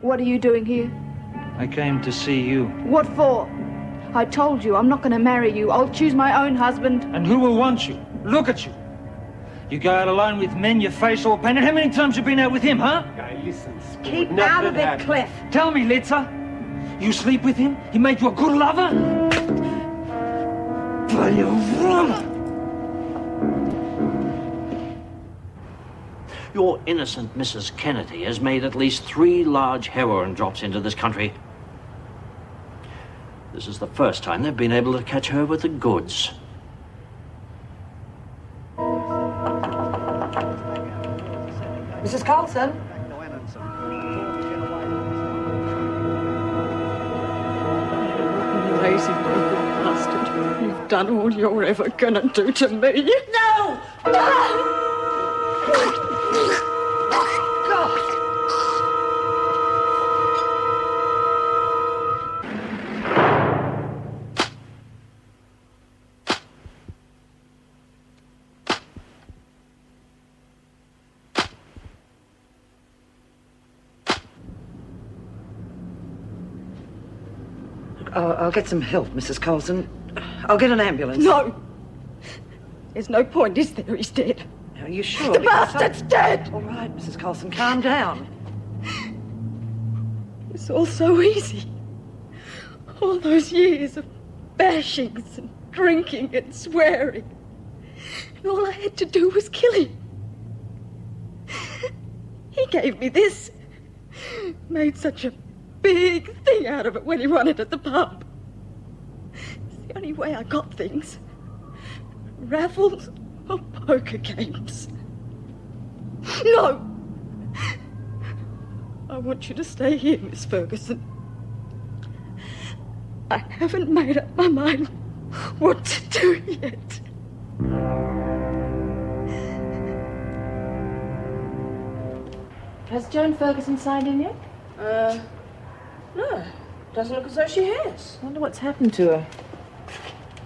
What are you doing here? I came to see you. What for? I told you I'm not going to marry you. I'll choose my own husband. And who will want you? Look at you. You go out alone with men, your face all painted. How many times have you been out with him, huh? Guy, listen. Keep out of it, Cliff. Tell me, Litza. You sleep with him? He made you a good lover? Well, you're wrong. Your innocent Mrs. Kennedy has made at least 3 large heroin drops into this country. This is the first time they've been able to catch her with the goods. Mrs. Carlson? Lazy broken bastard. You've done all you're ever gonna do to me. No! No! God! I'll get some help, Mrs. Colson. I'll get an ambulance. No! There's no point, is there? He's dead. Are you sure? The bastard's dead! All right, Mrs. Colson, calm down. It's all so easy. All those years of bashings and drinking and swearing. And all I had to do was kill him. He gave me this. Made such a big thing out of it when he won it at the pub. It's the only way I got things. Raffles or poker games. No! I want you to stay here, Miss Ferguson. I haven't made up my mind what to do yet. Has Joan Ferguson signed in yet? No. Doesn't look as though she has. I wonder what's happened to her.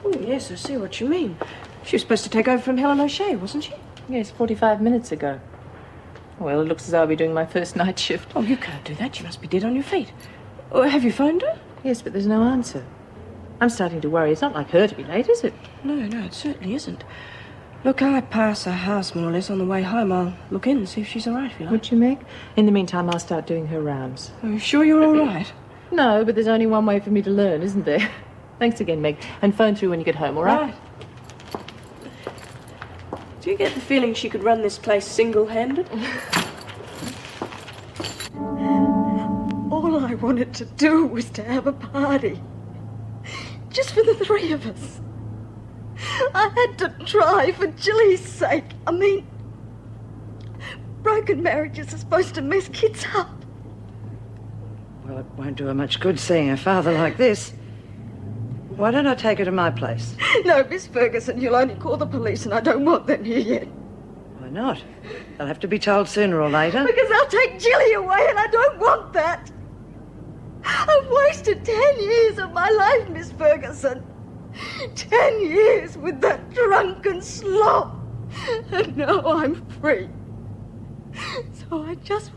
Oh, yes, I see what you mean. She was supposed to take over from Helen O'Shea, wasn't she? Yes, 45 minutes ago. Well, it looks as though I'll be doing my first night shift. Oh, you can't do that. You must be dead on your feet. Oh, have you phoned her? Yes, but there's no answer. I'm starting to worry. It's not like her to be late, is it? No, it certainly isn't. Look, I pass her house more or less on the way home. I'll look in and see if she's all right, if you like. Would you, Meg? In the meantime, I'll start doing her rounds. Are you sure you're all right? No, but there's only one way for me to learn, isn't there? Thanks again, Meg. And phone through when you get home, all right? Do you get the feeling she could run this place single-handed? All I wanted to do was to have a party. Just for the 3 of us. I had to try for Jilly's sake. I mean, broken marriages are supposed to mess kids up. Well, it won't do her much good seeing her father like this. Why don't I take her to my place? No, Miss Ferguson, you'll only call the police, and I don't want them here yet. Why not? They'll have to be told sooner or later. Because they'll take Jilly away, and I don't want that. I've wasted 10 years of my life, Miss Ferguson. 10 years with that drunken slop. And now I'm free. So I just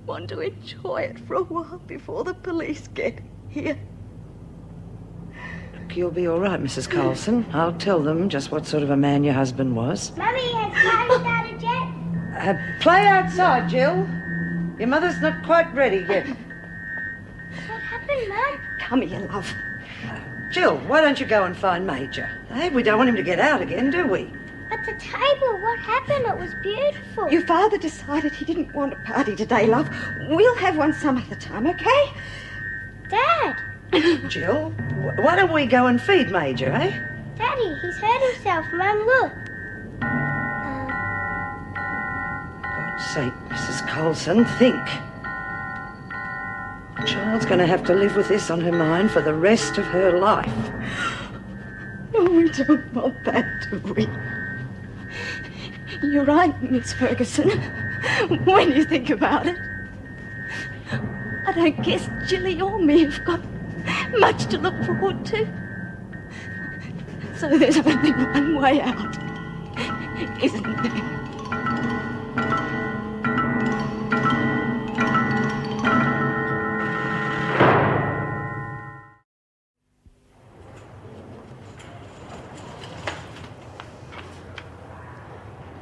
want to enjoy it for a while before the police get here. Look, you'll be all right, Mrs. Carlson. I'll tell them just what sort of a man your husband was. Mummy, has party started yet? Play outside, Jill. Your mother's not quite ready yet. What happened, Mum? Come here, love. Jill, why don't you go and find Major? Hey, we don't want him to get out again, do we? But the table, what happened? It was beautiful. Your father decided he didn't want a party today, love. We'll have one some other time, okay? Dad! Jill, why don't we go and feed Major, eh? Daddy, he's hurt himself. Mum, look. God's sake, Mrs. Colson, think. The child's going to have to live with this on her mind for the rest of her life. No, we don't want that, do we? You're right, Miss Ferguson, when you think about it. I don't guess Jilly or me have got much to look forward to. So there's only one way out, isn't there?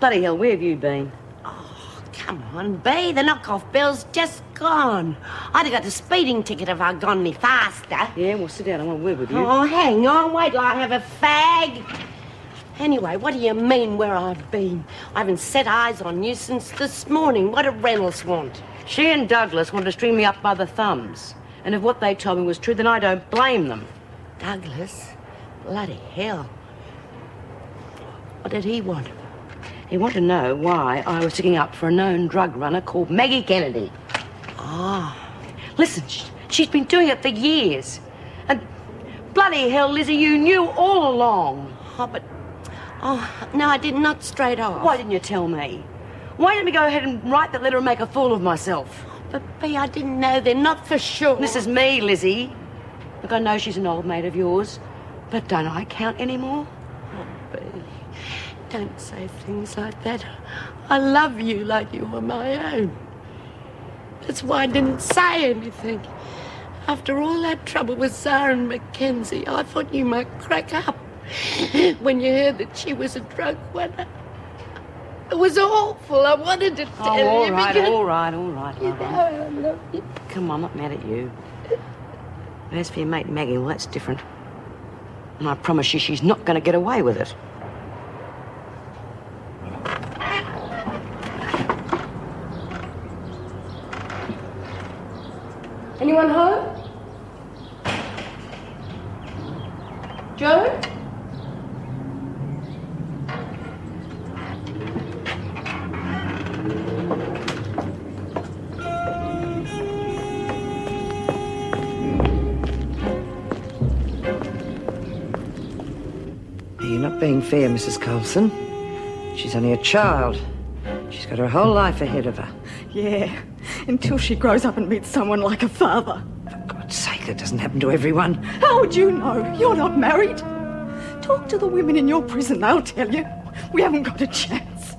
bloody hell, where have you been? Come on, B, the knockoff bill's just gone. I'd have got the speeding ticket if I'd gone any faster. Yeah, well, sit down. I want a word with you. Oh, hang on, wait till I have a fag. Anyway, what do you mean where I've been? I haven't set eyes on you since this morning. What do Reynolds want? She and Douglas wanted to string me up by the thumbs. And if what they told me was true, then I don't blame them. Douglas? Bloody hell. What did he want? He wanted to know why I was sticking up for a known drug runner called Maggie Kennedy. Oh. Listen, she's been doing it for years. And bloody hell, Lizzie, you knew all along. Oh, no, I did not straight off. Why didn't you tell me? Why didn't we go ahead and write that letter and make a fool of myself? But, B, I didn't know then, not for sure. This is me, Lizzie. Look, I know she's an old mate of yours, but don't I count anymore? Oh, B, don't say things like that. I love you like you were my own. That's why I didn't say anything. After all that trouble with Sarah and Mackenzie, I thought you might crack up when you heard that she was a drug runner. It was awful. I wanted to tell you. All right. You know I love you. Come on, I'm not mad at you. But as for your mate Maggie, well, that's different. And I promise you she's not going to get away with it. Anyone home? Joe? You're not being fair, Mrs. Coulson. She's only a child. She's got her whole life ahead of her. Yeah, until she grows up and meets someone like her father. For God's sake, that doesn't happen to everyone. How would you know? You're not married. Talk to the women in your prison, they'll tell you. We haven't got a chance.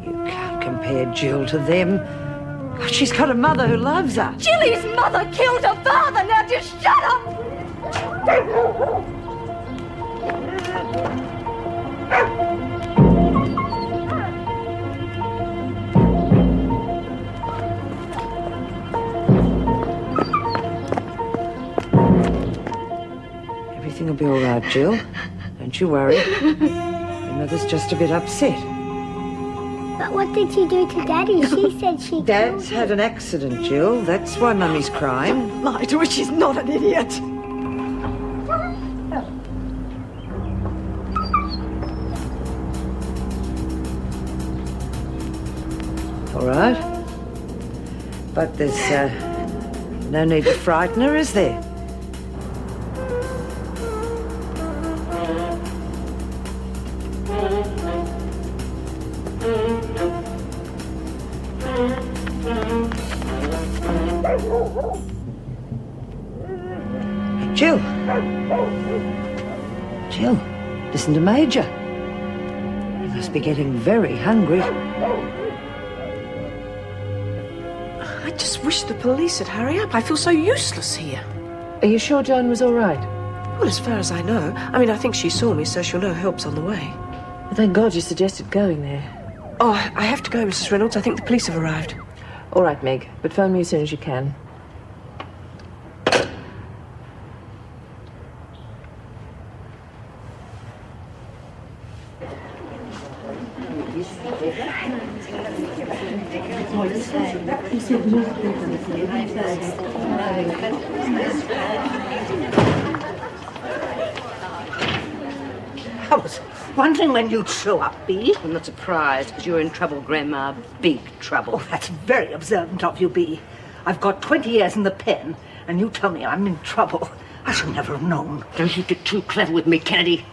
You can't compare Jill to them. She's got a mother who loves her. Jilly's mother killed her father. Now just shut up. Everything will be all right, Jill. Don't you worry. Your mother's just a bit upset. But what did she do to Daddy? She said she Dad's had an accident, Jill. That's why Mummy's crying. Lie to her, she's not an idiot. All right. But there's no need to frighten her, is there? Jill. Jill, listen to Major. You must be getting very hungry. I just wish the police would hurry up. I feel so useless here. Are you sure Joan was all right? Well, as far as I know. I mean, I think she saw me, so she'll know help's on the way. Well, thank God you suggested going there. Oh, I have to go, Mrs. Reynolds. I think the police have arrived. All right, Meg, but phone me as soon as you can. I was wondering when you'd show up, Bee. I'm not surprised, because you're in trouble, Grandma. Big trouble. Oh, that's very observant of you, Bee. I've got 20 years in the pen, and you tell me I'm in trouble. I should never have known. Don't you get too clever with me, Kennedy.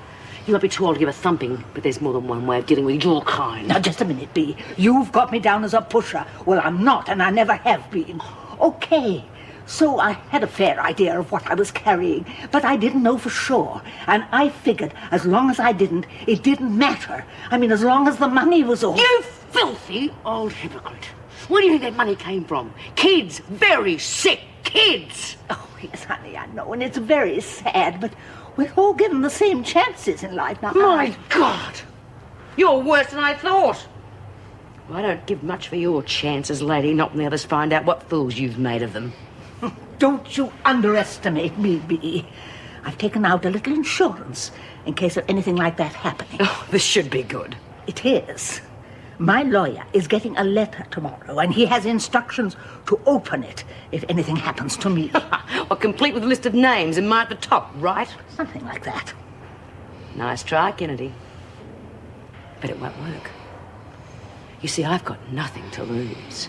You might be too old to give a thumping, but there's more than one way of dealing with your kind. Now, just a minute, Bee. You've got me down as a pusher. Well, I'm not, and I never have been. Okay. So I had a fair idea of what I was carrying, but I didn't know for sure. And I figured as long as I didn't, it didn't matter. I mean, as long as the money was all... You filthy old hypocrite. Where do you think that money came from? Kids. Very sick kids. Oh, yes, honey, I know, and it's very sad, but we're all given the same chances in life now. My God. You're worse than I thought. I don't give much for your chances, lady, not when the others find out what fools you've made of them. Don't you underestimate me, Bee. I've taken out a little insurance in case of anything like that happening. Oh, this should be good. It is. My lawyer is getting a letter tomorrow, and he has instructions to open it if anything happens to me. Well, complete with a list of names and mine at the top, right? Something like that. Nice try, Kennedy. But it won't work. You see, I've got nothing to lose.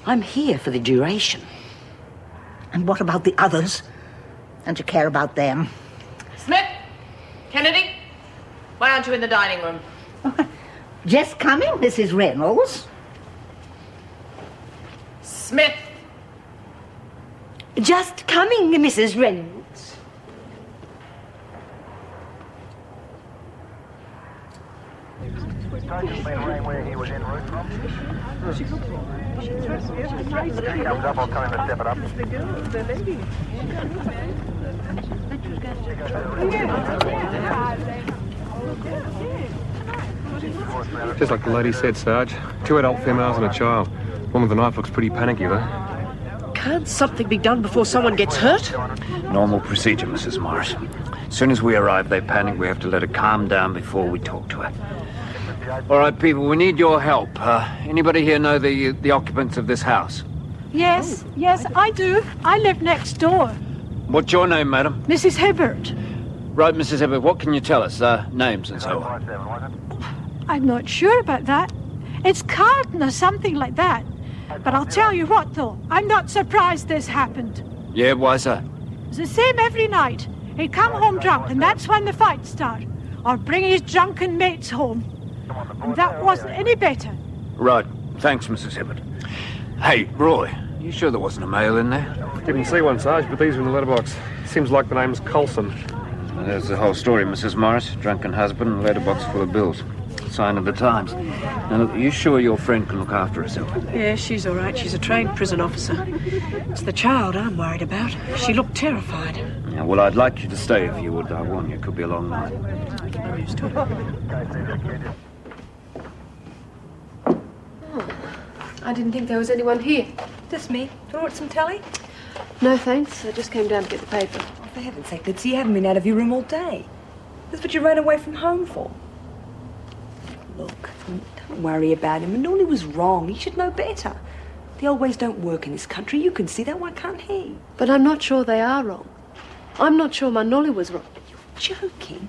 I'm here for the duration. And what about the others? Don't you care about them? Smith! Kennedy! Why aren't you in the dining room? Just coming, Mrs. Reynolds. Smith! Just coming, Mrs. Reynolds. Where he was en route from. He comes up, I'll come in and step it up. Just like the lady said, Sarge. 2 adult females and a child. One with a knife looks pretty panicky, though. Can't something be done before someone gets hurt? Normal procedure, Mrs. Morris. As soon as we arrive, they panic. We have to let her calm down before we talk to her. All right, people, we need your help. Anybody here know the occupants of this house? Yes, I do. I live next door. What's your name, madam? Mrs. Hibbert. Right, Mrs. Hibbert, what can you tell us? Names and so on. I'm not sure about that. It's Carlton or something like that. But I'll tell you what, though. I'm not surprised this happened. Yeah, why so? It's the same every night. He'd come home drunk, and that's when the fights start. Or bring his drunken mates home. And that wasn't any better. Right. Thanks, Mrs. Hibbert. Hey, Roy, you sure there wasn't a male in there? Didn't see one, Sarge, but these are in the letterbox. Seems like the name's Coulson. Well, there's the whole story, Mrs. Morris. Drunken husband, letterbox full of bills. Sign of the times. Now, look, are you sure your friend can look after herself? Yeah, she's all right. She's a trained prison officer. It's the child I'm worried about. She looked terrified. Yeah, well, I'd like you to stay if you would. I warn you, it could be a long night. I'm used to it. I didn't think there was anyone here. Just me. Do you want some telly? No, thanks. I just came down to get the paper. Oh, for heaven's sake, Bitsy, you haven't been out of your room all day. That's what you ran away from home for. Look, don't worry about him. Manoli was wrong. He should know better. The old ways don't work in this country. You can see that. Why can't he? But I'm not sure they are wrong. I'm not sure Manoli was wrong. You're joking.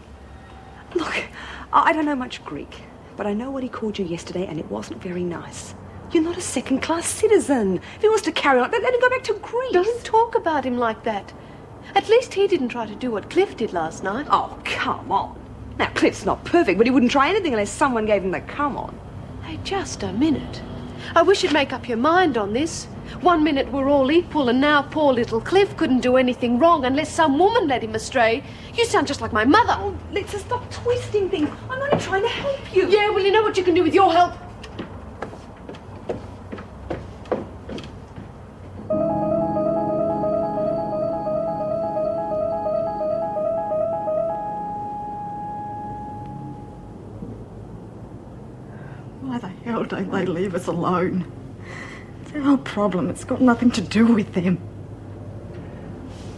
Look, I don't know much Greek, but I know what he called you yesterday, and it wasn't very nice. You're not a second-class citizen. If he wants to carry on, let him go back to Greece. Don't talk about him like that. At least he didn't try to do what Cliff did last night. Oh, come on. Now, Cliff's not perfect, but he wouldn't try anything unless someone gave him the come on. Hey, just a minute. I wish you'd make up your mind on this. 1 minute we're all equal, and now poor little Cliff couldn't do anything wrong unless some woman led him astray. You sound just like my mother. Oh, let's just stop twisting things. I'm only trying to help you. Yeah, well, you know what you can do with your help? Why the hell don't they leave us alone? It's our problem. It's got nothing to do with them.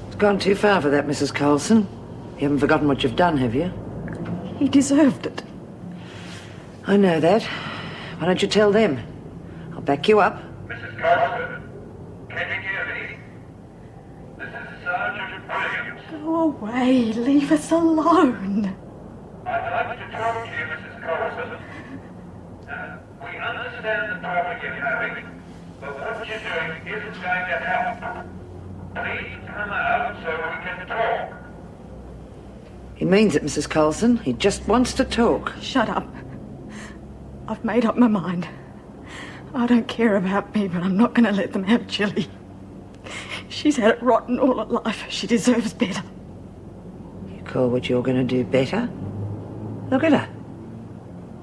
It's gone too far for that, Mrs. Coulson. You haven't forgotten what you've done, have you? He deserved it. I know that. Why don't you tell them? I'll back you up. Mrs. Coulson, can you hear me? This is Sergeant Williams. Go away. Leave us alone. I'd like to talk to you, Mrs. Coulson. We understand the trouble you're having, but what you're doing isn't going to help. Please come out so we can talk. He means it, Mrs. Coulson. He just wants to talk. Shut up. I've made up my mind. I don't care about me, but I'm not going to let them have Chili. She's had it rotten all her life. She deserves better. You call what you're going to do better? Look at her.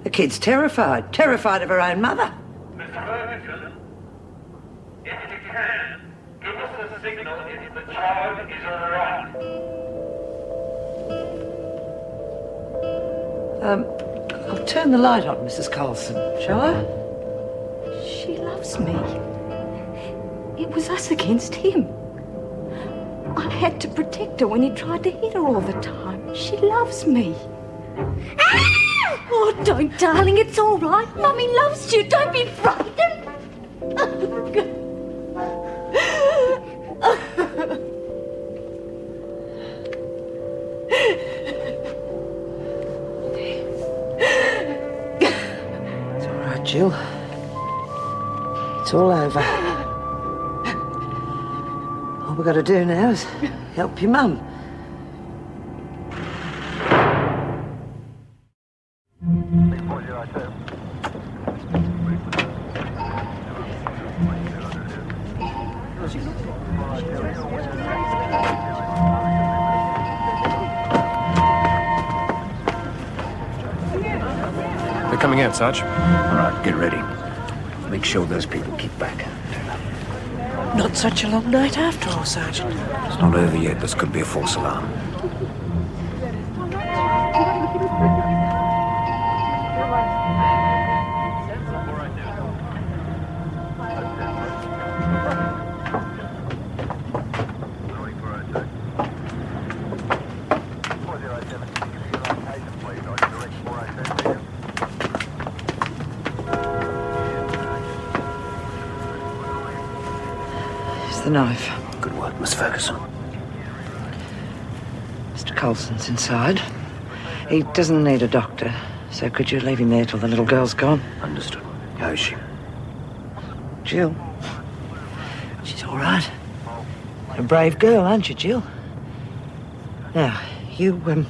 The kid's terrified. Terrified of her own mother. Mr. Ferguson, if you can, give us a signal if the child is around. I'll turn the light on, Mrs. Coulson, shall I? loves me. It was us against him. I had to protect her when he tried to hit her all the time. She loves me. Ah! Oh, don't, darling. It's all right. Mummy loves you. Don't be frightened. It's all right, Jill. It's all over. All we've got to do now is help your mum. They're coming out, Sarge. All right, get ready. Make sure those people keep back. Not such a long night after all, Sergeant. It's not over yet. This could be a false alarm. Here's the knife. Good work, Miss Ferguson. Mr. Coulson's inside. He doesn't need a doctor, so could you leave him there till the little girl's gone? Understood. How is she? Jill? She's all right. A brave girl, aren't you, Jill? Now, you,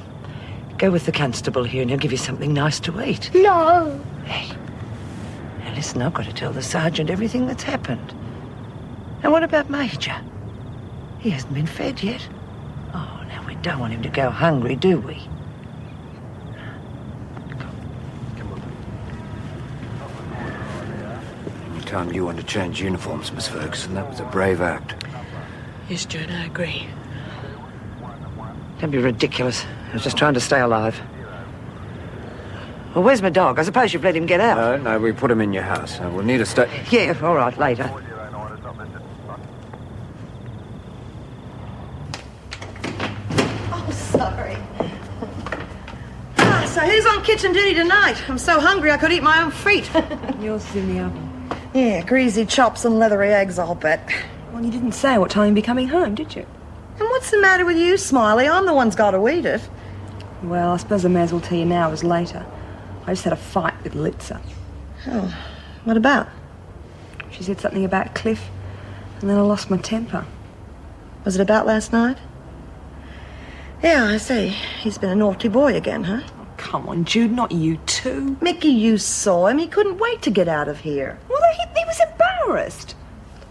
go with the constable here and he'll give you something nice to eat. No. Hey. Now listen, I've got to tell the sergeant everything that's happened. And what about Major? He hasn't been fed yet. Oh, now we don't want him to go hungry, do we? Any time you want to change uniforms, Miss Ferguson, that was a brave act. Yes, Joan, I agree. Don't be ridiculous. I was just trying to stay alive. Well, where's my dog? I suppose you've let him get out. No, we put him in your house. We'll need a stay. Yeah, all right, later. Oh, sorry. So who's on kitchen duty tonight? I'm so hungry I could eat my own feet. Yours is in the oven. Yeah, greasy chops and leathery eggs, I'll bet. Well, you didn't say what time you'd be coming home, did you? And what's the matter with you, Smiley? I'm the one's got to eat it. Well, I suppose I may as well tell you now as later. I just had a fight with Litza. Oh, what about? She said something about Cliff, and then I lost my temper. Was it about last night? Yeah, I see. He's been a naughty boy again, huh? Oh, come on, Jude, not you too. Mickey, you saw him. He couldn't wait to get out of here. Well, he was embarrassed.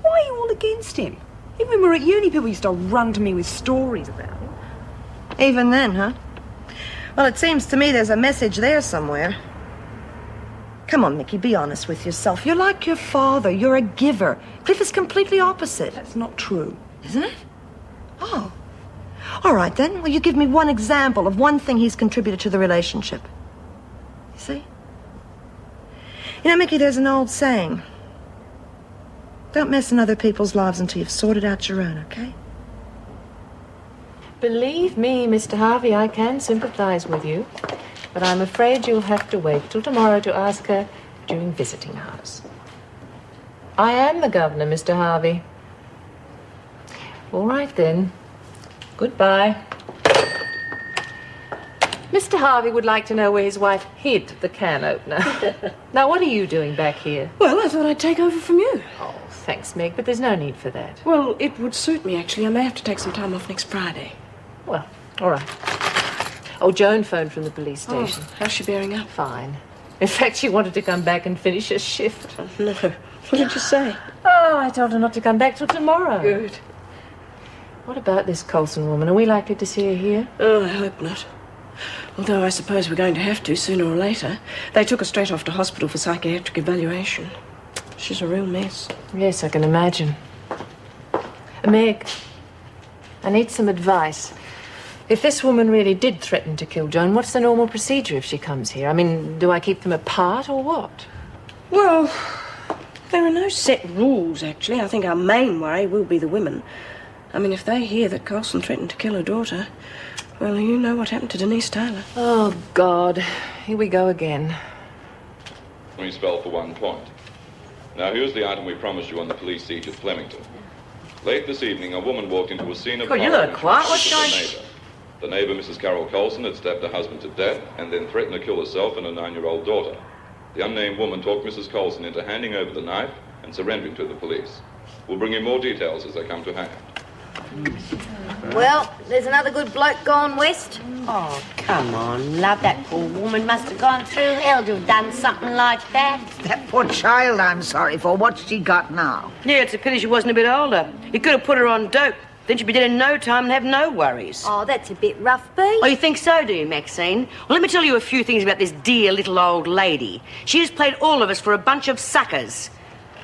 Why are you all against him? Even when we were at uni, people used to run to me with stories about him. Even then, huh? Well, it seems to me there's a message there somewhere. Come on, Mickey, be honest with yourself. You're like your father. You're a giver. Cliff is completely opposite. That's not true. Isn't it? Oh. All right, then. Will you give me one example of one thing he's contributed to the relationship? You see? You know, Mickey, there's an old saying. Don't mess in other people's lives until you've sorted out your own, okay? Believe me, Mr. Harvey, I can sympathize with you, but I'm afraid you'll have to wait till tomorrow to ask her during visiting hours. I am the governor, Mr. Harvey. All right, then. Goodbye. Mr. Harvey would like to know where his wife hid the can opener. Now, what are you doing back here? Well, I thought I'd take over from you. Oh, thanks, Meg, but there's no need for that. Well, it would suit me, actually. I may have to take some time off next Friday. Well, all right. Oh, Joan phoned from the police station. Oh, how's she bearing up? Fine. In fact, she wanted to come back and finish her shift. No. What did you say? Oh, I told her not to come back till tomorrow. Good. What about this Coulson woman? Are we likely to see her here? Oh, I hope not. Although I suppose we're going to have to, sooner or later. They took her straight off to hospital for psychiatric evaluation. She's a real mess. Yes, I can imagine. Meg, I need some advice. If this woman really did threaten to kill Joan, what's the normal procedure if she comes here? I mean, do I keep them apart or what? Well, There are no set rules, actually. I think our main worry will be the women. I mean, if they hear that Colson threatened to kill her daughter, well, you know what happened to Denise Taylor. Oh, God. Here we go again. We spell for 1 point. Now, here's the item we promised you on the police siege at Flemington. Late this evening, a woman walked into a scene of God, you horror look quiet. What's with going her neighbor. The neighbor, Mrs. Carol Colson, had stabbed her husband to death and then threatened to kill herself and her 9-year-old daughter. The unnamed woman talked Mrs. Colson into handing over the knife and surrendering to the police. We'll bring you more details as they come to hand. Well, there's another good bloke gone west. Oh, come on, love. That poor woman must have gone through hell to have done something like that. That poor child I'm sorry for. What's she got now? Yeah, it's a pity she wasn't a bit older. You could have put her on dope. Then she'd be dead in no time and have no worries. Oh, that's a bit rough, B. Oh, you think so, do you, Maxine? Well, let me tell you a few things about this dear little old lady. She has played all of us for a bunch of suckers.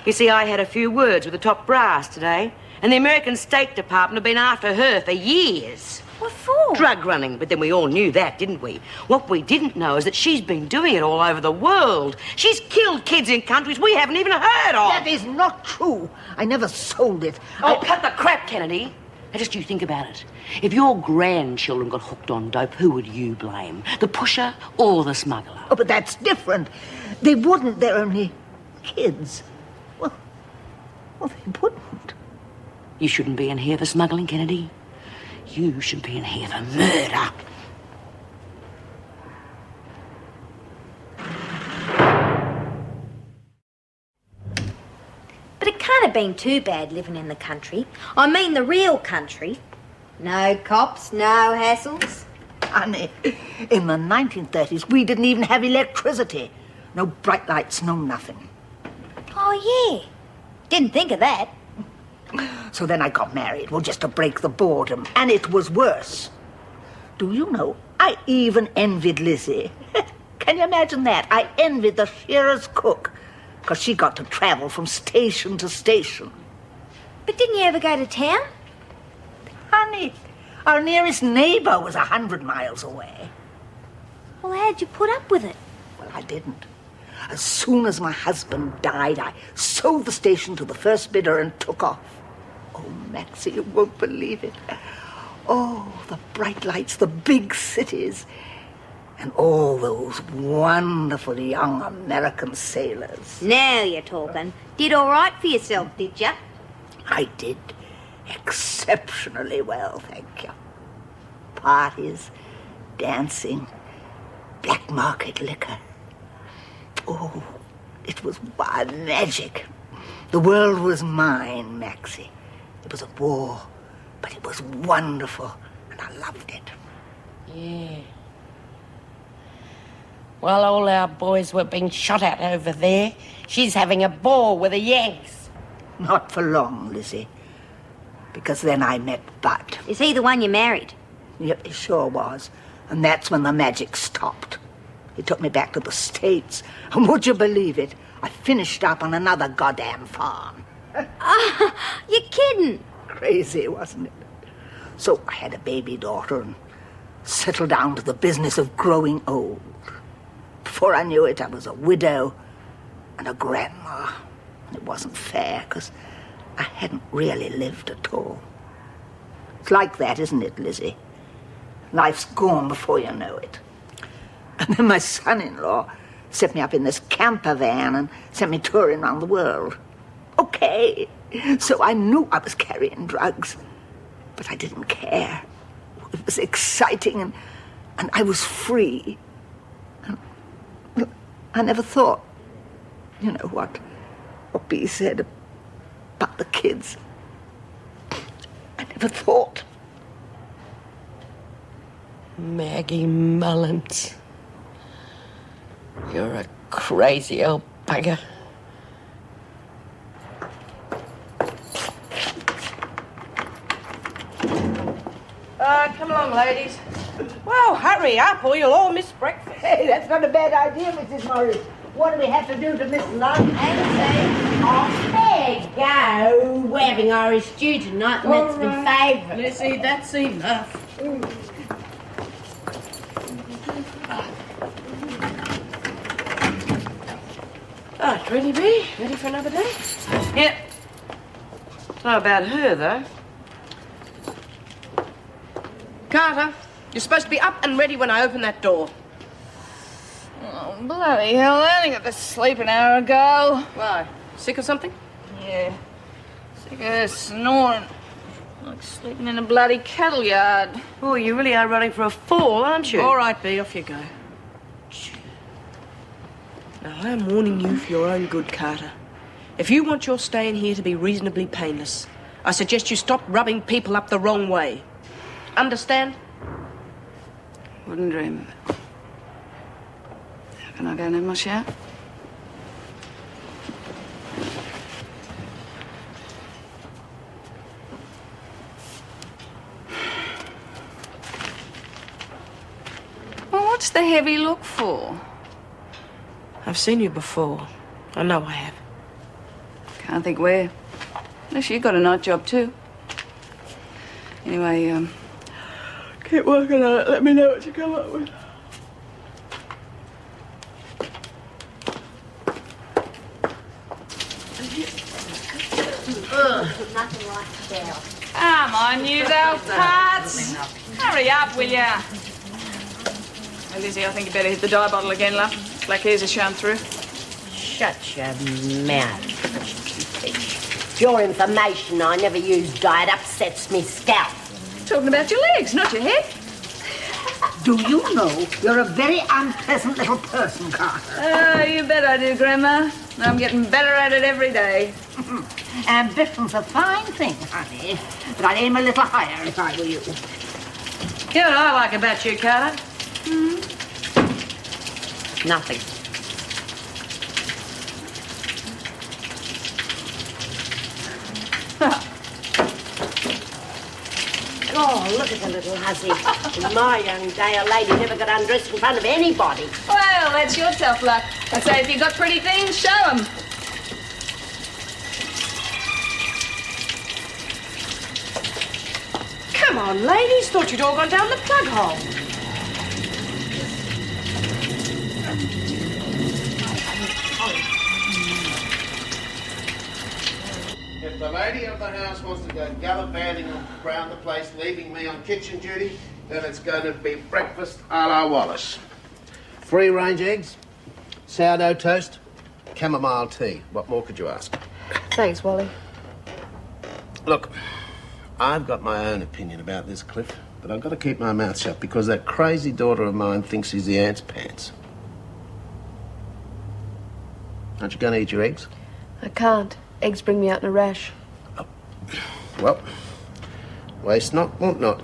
You see, I had a few words with the top brass today, and the American State Department have been after her for years. What for? Drug running, but then we all knew that, didn't we? What we didn't know is that she's been doing it all over the world. She's killed kids in countries we haven't even heard of. That is not true. I never sold it. Oh, cut the crap, Kennedy. Now, just you think about it. If your grandchildren got hooked on dope, who would you blame? The pusher or the smuggler? Oh, but that's different. They wouldn't. They're only kids. Well, they wouldn't. You shouldn't be in here for smuggling, Kennedy. You should be in here for murder. But it can't have been too bad living in the country. I mean the real country. No cops, no hassles. Honey, in the 1930s, we didn't even have electricity. No bright lights, no nothing. Oh, yeah. Didn't think of that. So then I got married, well, just to break the boredom, and it was worse. Do you know, I even envied Lizzie. Can you imagine that? I envied the shearer's cook, because she got to travel from station to station. But didn't you ever go to town? Honey, our nearest neighbor was 100 miles away. Well, how'd you put up with it? Well, I didn't. As soon as my husband died, I sold the station to the first bidder and took off. Oh, Maxie, you won't believe it. Oh, the bright lights, the big cities, and all those wonderful young American sailors. Now you're talking. Did all right for yourself, did you? I did exceptionally well, thank you. Parties, dancing, black market liquor. Oh, it was wild magic. The world was mine, Maxie. It was a war, but it was wonderful, and I loved it. Yeah. While all our boys were being shot at over there, she's having a ball with the Yanks. Not for long, Lizzie, because then I met Bud. Is he the one you married? Yep, he sure was, and that's when the magic stopped. He took me back to the States, and would you believe it, I finished up on another goddamn farm. You're kidding. Crazy, wasn't it? So I had a baby daughter and settled down to the business of growing old. Before I knew it, I was a widow and a grandma. It wasn't fair, because I hadn't really lived at all. It's like that, isn't it, Lizzie? Life's gone before you know it. And then my son-in-law set me up in this camper van and sent me touring around the world. Okay, so I knew I was carrying drugs, but I didn't care. It was exciting, and I was free. And I never thought, you know what B said about the kids. I never thought. Maggie Mullins. You're a crazy old bugger. Come along, ladies. Well, hurry up or you'll all miss breakfast. Hey, that's not a bad idea, Mrs. Morris. What do we have to do to miss lunch? Oh, there you go. We're having Irish stew tonight, and that's my favourite. Lizzie, that's enough. Oh, Ready, Bea? Ready for another day? Yep. Don't know about her, though. Carter, you're supposed to be up and ready when I open that door. Oh, bloody hell, I only got to sleep an hour ago. Why? Sick or something? Yeah. Sick of snoring. Like sleeping in a bloody cattle yard. Oh, you really are running for a fall, aren't you? All right, Bea, off you go. Now, I am warning you for your own good, Carter. If you want your stay in here to be reasonably painless, I suggest you stop rubbing people up the wrong way. Understand? Wouldn't dream of it. Can I go and have my shower? Well, what's the heavy look for? I've seen you before. I know I have. Can't think where. Unless you got a night job too. Anyway, keep working on it. Let me know what you come up with. Nothing like shower. Come on, you old parts. Hurry up, will ya? Well, Lizzie, I think you better hit the dye bottle again, love. Black hairs are showing through. Shut your mouth. For your information, I never use dye. It upsets me scalp. Talking about your legs, not your head. Do you know you're a very unpleasant little person, Carter? Oh, you bet I do, Grandma. I'm getting better at it every day. Ambition's a fine thing, honey, but I'd aim a little higher if I were you. You know what I like about you, Carter? Nothing. Oh, look at the little hussy. In my young day, a lady never got undressed in front of anybody. Well, that's your tough luck. I'd say if you got pretty things, show 'em. Come on, ladies. Thought you'd all gone down the plug hole. If the lady of the house wants to go gallivanting around the place, leaving me on kitchen duty, then it's going to be breakfast a la Wallace. Free-range eggs, sourdough toast, chamomile tea. What more could you ask? Thanks, Wally. Look, I've got my own opinion about this, Cliff, but I've got to keep my mouth shut because that crazy daughter of mine thinks she's the aunt's pants. Aren't you going to eat your eggs? I can't. Eggs bring me out in a rash. Well, waste not, want not.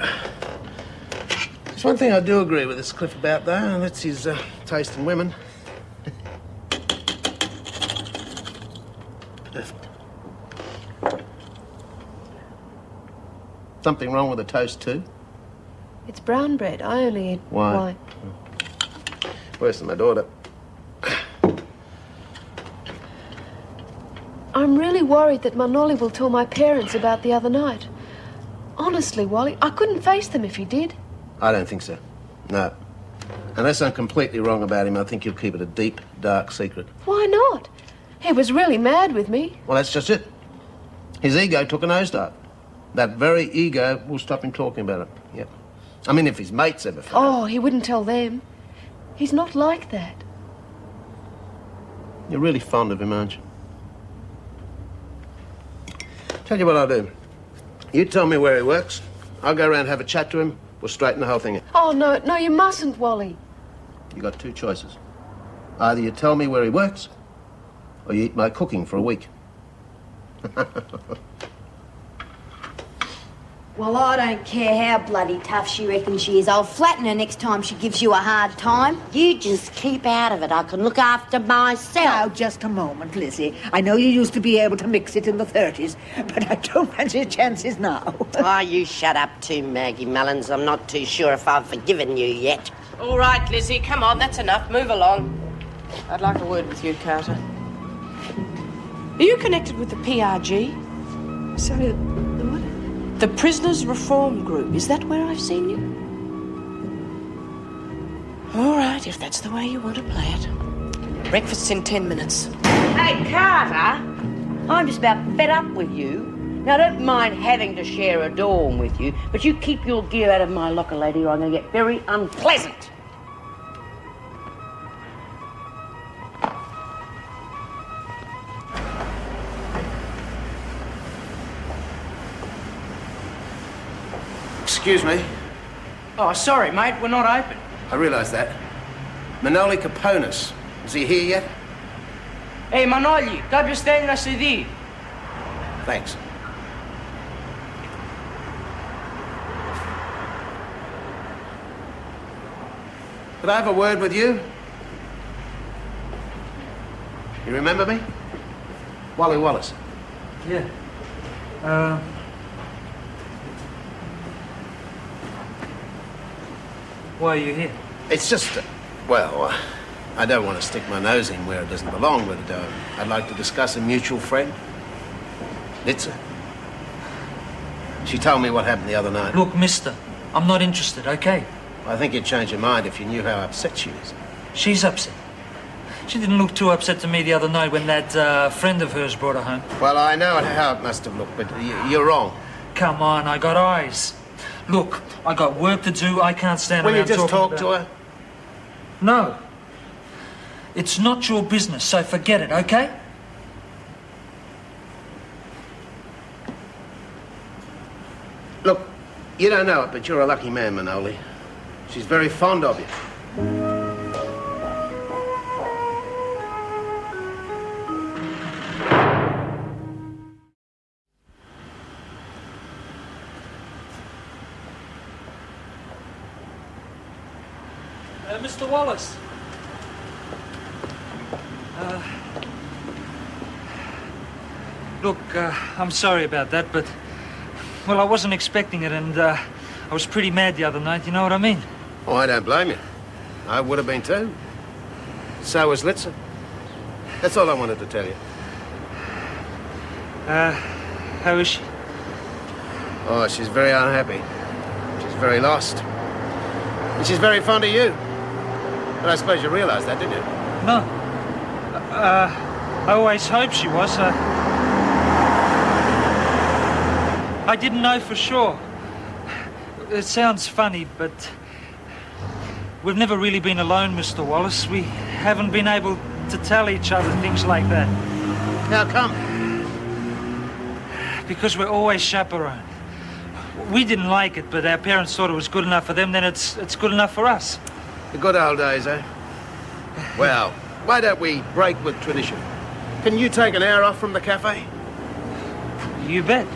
There's one thing I do agree with this Cliff about, though, and that's his taste in women. Perfect. Something wrong with the toast, too? It's brown bread. I only eat Why? Worse than my daughter. I'm really worried that Manoli will tell my parents about the other night. Honestly, Wally, I couldn't face them if he did. I don't think so. No. Unless I'm completely wrong about him, I think he'll keep it a deep, dark secret. Why not? He was really mad with me. Well, that's just it. His ego took a nosedive. That very ego will stop him talking about it. Yep. I mean, if his mates ever found out. Oh, he wouldn't tell them. He's not like that. You're really fond of him, aren't you? Tell you what I'll do. You tell me where he works. I'll go around and have a chat to him. We'll straighten the whole thing out. Oh, no, you mustn't, Wally. You got two choices. Either you tell me where he works, or you eat my cooking for a week. Well, I don't care how bloody tough she reckons she is. I'll flatten her next time she gives you a hard time. You just keep out of it. I can look after myself. Now, just a moment, Lizzie. I know you used to be able to mix it in the 30s, but I don't fancy your chances now. Oh, you shut up too, Maggie Mullins. I'm not too sure if I've forgiven you yet. All right, Lizzie, come on, that's enough. Move along. I'd like a word with you, Carter. Are you connected with the PRG? Sorry, the what? The Prisoners Reform Group. Is that where I've seen you? All right, if that's the way you want to play it. Breakfast's in 10 minutes. Hey, Say, Carter, I'm just about fed up with you. Now, I don't mind having to share a dorm with you, but you keep your gear out of my locker, lady, or I'm going to get very unpleasant. Excuse me. Oh, sorry, mate, we're not open. I realise that. Manoli Caponis. Is he here yet? Hey, Manoli, dobbia stai na sedì. Thanks. Could I have a word with you? You remember me? Wally Wallace. Yeah. Why are you here? It's just, well, I don't want to stick my nose in where it doesn't belong, but I'd like to discuss a mutual friend. Litza. She told me what happened the other night. Look, mister, I'm not interested, okay? I think you'd change your mind if you knew how upset she is. She's upset. She didn't look too upset to me the other night when that friend of hers brought her home. Well, I know how it must have looked, but you're wrong. Come on, I got eyes. Look, I got work to do. I can't stand Will around you just talk talking to her? No. It's not your business, so forget it, okay? Look, you don't know it, but you're a lucky man, Manoli. She's very fond of you. Mr. Wallace. Look, I'm sorry about that, but, well, I wasn't expecting it, and I was pretty mad the other night, you know what I mean? Oh, I don't blame you. I would have been too. So was Litza. That's all I wanted to tell you. How is she? Oh, she's very unhappy. She's very lost. And she's very fond of you. But I suppose you realised that, didn't you? No. I always hoped she was. I didn't know for sure. It sounds funny, but we've never really been alone, Mr. Wallace. We haven't been able to tell each other things like that. How come? Because we're always chaperoned. We didn't like it, but our parents thought it was good enough for them, then it's good enough for us. The good old days, eh? Well, why don't we break with tradition? Can you take an hour off from the cafe? You bet.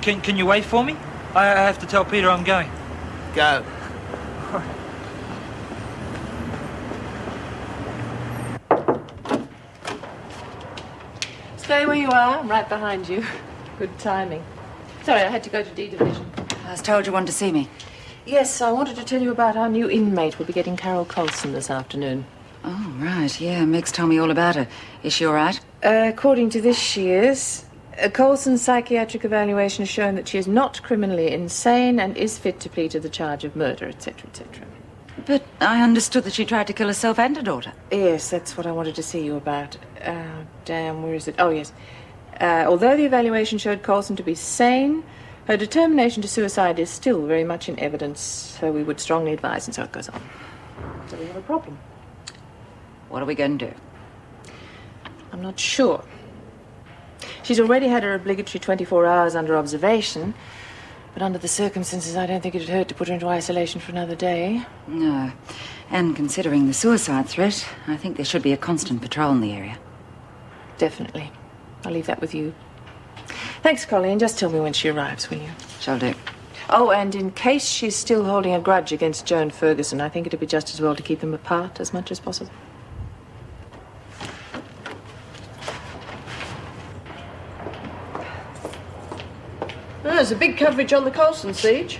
Can you wait for me? I have to tell Peter I'm going. Go. Stay where you are. I'm right behind you. Good timing. Sorry, I had to go to D Division. I was told you wanted to see me. Yes, I wanted to tell you about our new inmate. We'll be getting Carol Colson this afternoon. Oh, right, yeah. Meg's told me all about her. Is she all right? According to this, she is. Colson's psychiatric evaluation has shown that she is not criminally insane and is fit to plead to the charge of murder, etc., etc. But I understood that she tried to kill herself and her daughter. Yes, that's what I wanted to see you about. Damn, where is it? Oh, yes. Although the evaluation showed Colson to be sane, her determination to suicide is still very much in evidence, so we would strongly advise, and so it goes on. So we have a problem. What are we going to do? I'm not sure. She's already had her obligatory 24 hours under observation, but under the circumstances, I don't think it'd hurt to put her into isolation for another day. No. And considering the suicide threat, I think there should be a constant patrol in the area. Definitely. I'll leave that with you. Thanks, Colleen. Just tell me when she arrives, will you? Shall do. Oh, and in case she's still holding a grudge against Joan Ferguson, I think it'd be just as well to keep them apart as much as possible. There's a big coverage on the Colson siege.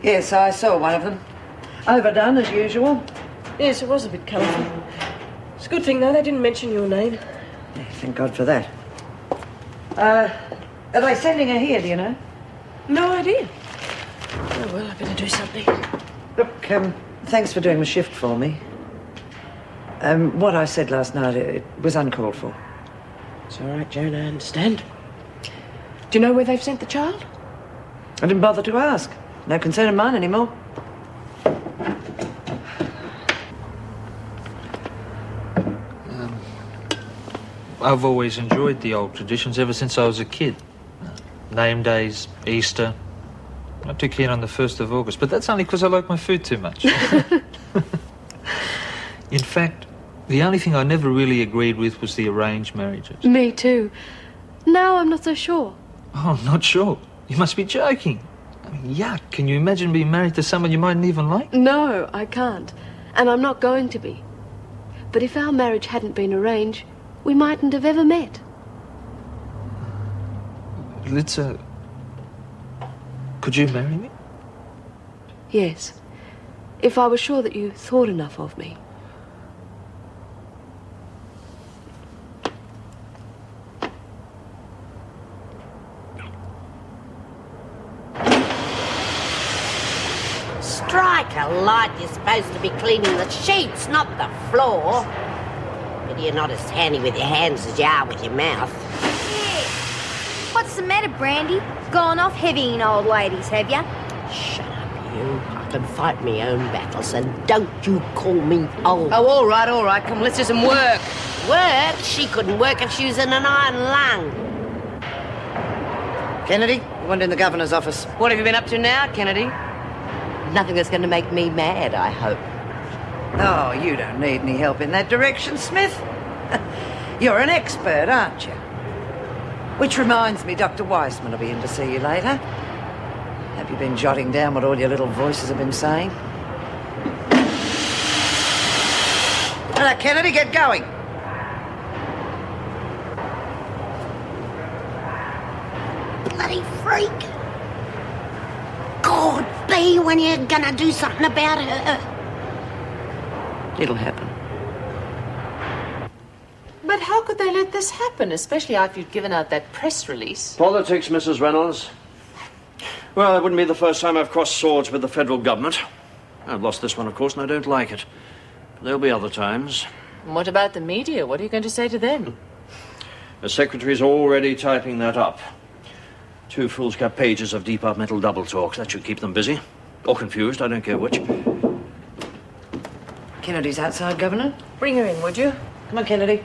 Yes, I saw one of them. Overdone, as usual. Yes, it was a bit colourful. It's a good thing, though, they didn't mention your name. Yeah, thank God for that. Are they sending her here, do you know? No idea. Oh, well, I better do something. Look, thanks for doing the shift for me. What I said last night, it was uncalled for. It's all right, Joan, I understand. Do you know where they've sent the child? I didn't bother to ask. No concern of mine anymore. I've always enjoyed the old traditions ever since I was a kid. Name days, Easter. Not too keen on the 1st of August, but that's only because I like my food too much. In fact, the only thing I never really agreed with was the arranged marriages. Me too. Now I'm not so sure. Oh, not sure. You must be joking. I mean, yuck. Can you imagine being married to someone you mightn't even like? No, I can't. And I'm not going to be. But if our marriage hadn't been arranged, we mightn't have ever met. Litza, could you marry me? Yes. If I was sure that you thought enough of me. Strike a light. You're supposed to be cleaning the sheets, not the floor. But you're not as handy with your hands as you are with your mouth. What's the matter, Brandy? Gone off heavying old ladies, have ya? Shut up, you. I can fight my own battles, and don't you call me old. Oh, all right. Come, let's do some work. Work? She couldn't work if she was in an iron lung. Kennedy, you want in the governor's office. What have you been up to now, Kennedy? Nothing that's going to make me mad, I hope. Oh, you don't need any help in that direction, Smith. You're an expert, aren't you? Which reminds me, Dr. Weissman will be in to see you later. Have you been jotting down what all your little voices have been saying? Hello, Kennedy, get going. Bloody freak. God, B, when you're gonna do something about her? It'll happen. But how could they let this happen, especially after you'd given out that press release? Politics, Mrs. Reynolds. Well, it wouldn't be the first time I've crossed swords with the federal government. I've lost this one, of course, and I don't like it. But there'll be other times. And what about the media? What are you going to say to them? The secretary's already typing that up. 2 foolscap pages of departmental double talk. That should keep them busy. Or confused, I don't care which. Kennedy's outside, Governor. Bring her in, would you? Come on, Kennedy.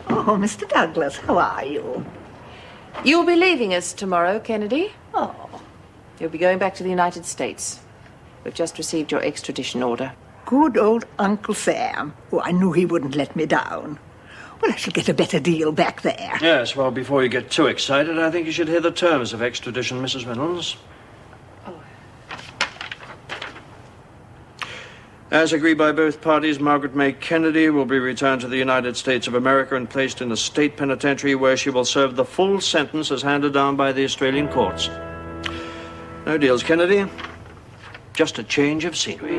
Oh, Mr. Douglas, how are you? You'll be leaving us tomorrow, Kennedy. Oh. You'll be going back to the United States. We've just received your extradition order. Good old Uncle Sam. Oh, I knew he wouldn't let me down. Well, I shall get a better deal back there. Yes, well, before you get too excited, I think you should hear the terms of extradition, Mrs. Reynolds. As agreed by both parties, Margaret May Kennedy will be returned to the United States of America and placed in a state penitentiary where she will serve the full sentence as handed down by the Australian courts. No deals, Kennedy. Just a change of scenery.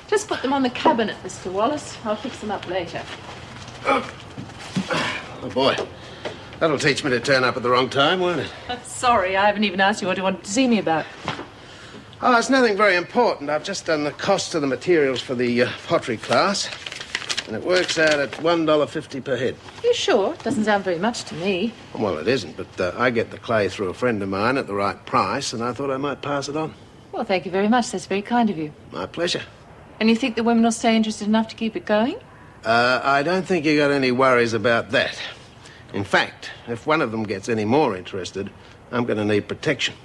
Just put them on the cabinet, Mr. Wallace. I'll fix them up later. Oh, boy. That'll teach me to turn up at the wrong time, won't it? Sorry, I haven't even asked you what you wanted to see me about. Oh, it's nothing very important. I've just done the cost of the materials for the pottery class, and it works out at $1.50 per head. You sure? Doesn't sound very much to me. Well, it isn't, but I get the clay through a friend of mine at the right price, and I thought I might pass it on. Well, thank you very much. That's very kind of you. My pleasure. And you think the women will stay interested enough to keep it going? I don't think you got any worries about that. In fact, if one of them gets any more interested, I'm going to need protection.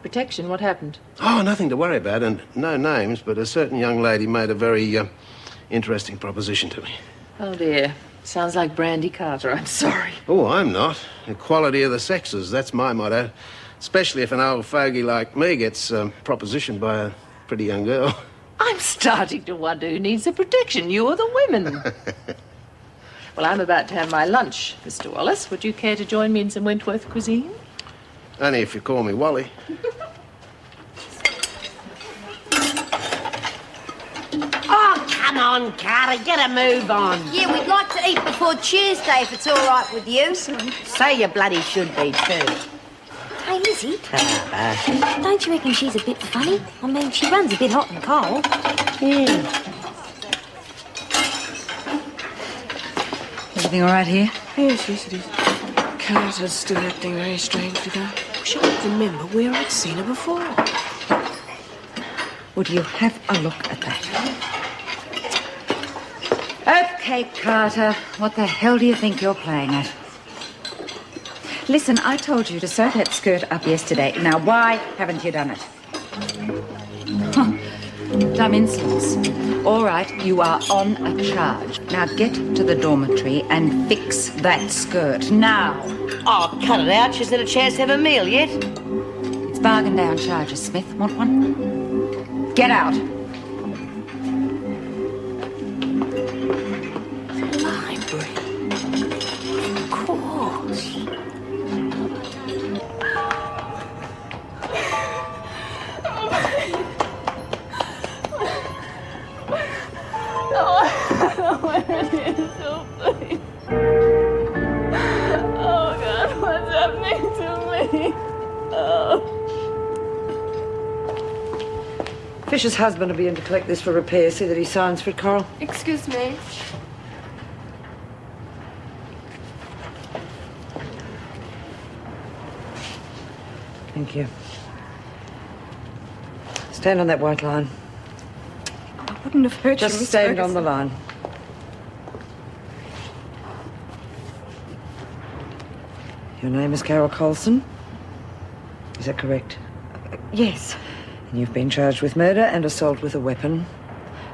Protection? What happened? Oh, nothing to worry about, and no names, but a certain young lady made a very interesting proposition to me. Oh, dear. Sounds like Brandy Carter. I'm sorry. Oh, I'm not. Equality of the sexes, that's my motto. Especially if an old fogey like me gets propositioned by a pretty young girl. I'm starting to wonder who needs the protection, you or the women. Well, I'm about to have my lunch, Mr. Wallace. Would you care to join me in some Wentworth cuisine? Only if you call me Wally. Oh, come on, Carter, get a move on. Yeah, we'd like to eat before Tuesday if it's all right with you. So you bloody should be, too. Hey, Lizzie, Carter. don't you reckon she's a bit funny? I mean, she runs a bit hot and cold. Everything all right here? Yes, it is. Carter's still acting very strangely, though. Wish I could remember where I'd seen her before. Would you have a look at that? Okay, Carter, what the hell do you think you're playing at? Listen, I told you to sew that skirt up yesterday. Now, why haven't you done it? Huh. Dumb insolence. All right, you are on a charge. Now get to the dormitory and fix that skirt. Now. Oh, cut it out. She's had a chance to have a meal yet. It's bargain down charges, Smith. Want one? Get out. Library. Of course. Where it is, oh please. Oh God, what's happening to me? Oh. Fisher's husband will be in to collect this for repairs. See that he signs for it, Coral. Excuse me. Thank you. Stand on that white line. I wouldn't have hurt you, Just Miss stand Ferguson. on the line. Your name is Carol Coulson? Is that correct? Yes. And you've been charged with murder and assault with a weapon.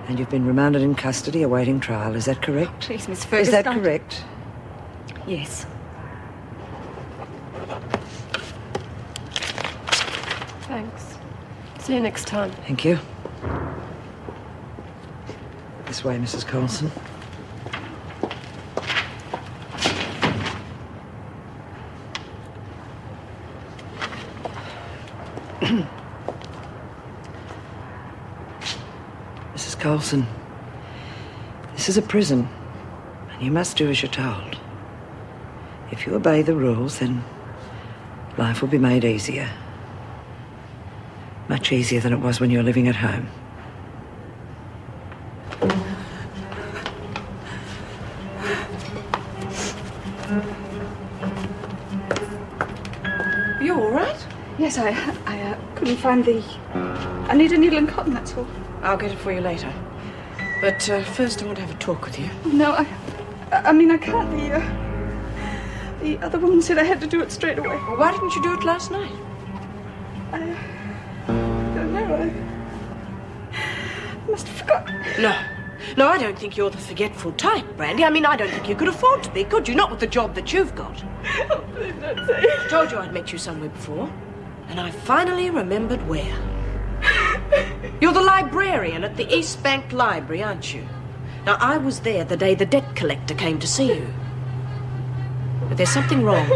And you've been remanded in custody awaiting trial. Is that correct? Please, Miss Is Ferguson. that correct? Yes. Thanks. See you next time. Thank you. This way, Mrs. Coulson. Mrs. Coulson, this is a prison, and you must do as you're told. If you obey the rules, then life will be made easier. Much easier than it was when you were living at home. Are you all right? Yes, I couldn't find the... I need a needle and cotton, that's all. I'll get it for you later. But first I want to have a talk with you. No, I mean, I can't. The other woman said I had to do it straight away. Well, why didn't you do it last night? I don't know. I must have forgotten. No, I don't think you're the forgetful type, Brandy. I mean, I don't think you could afford to be, could you? Not with the job that you've got. Oh, please don't say it. I told you I'd met you somewhere before, and I finally remembered where. You're the librarian at the East Bank Library, aren't you? Now, I was there the day the debt collector came to see you. But there's something wrong.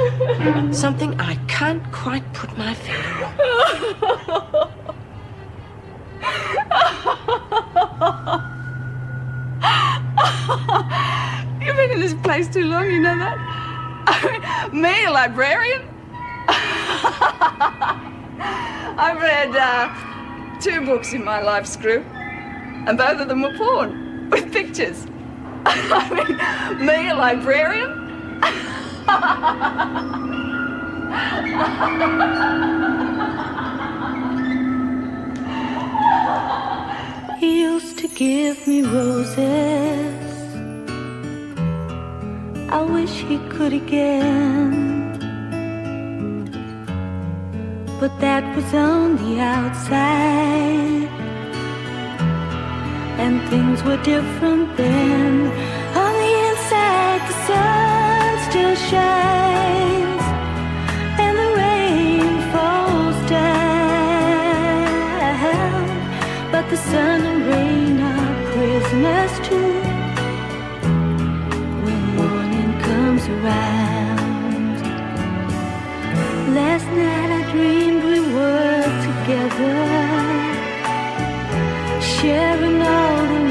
Something I can't quite put my finger on. You've been in this place too long, you know that? I mean, me, a librarian? I've read 2 books in my life, Screw, and both of them were porn, with pictures. I mean, me, a librarian? He used to give me roses. I wish he could again. But that was on the outside, and things were different then. On the inside, the sun still shines, and the rain falls down. But the sun and rain are prisoners too when morning comes around. Last night I dreamed we were together, sharing all the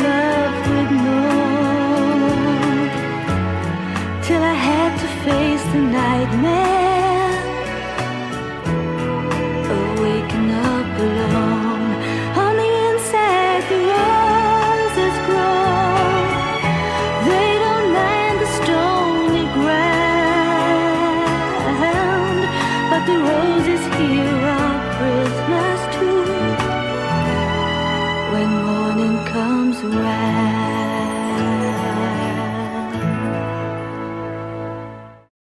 to ask.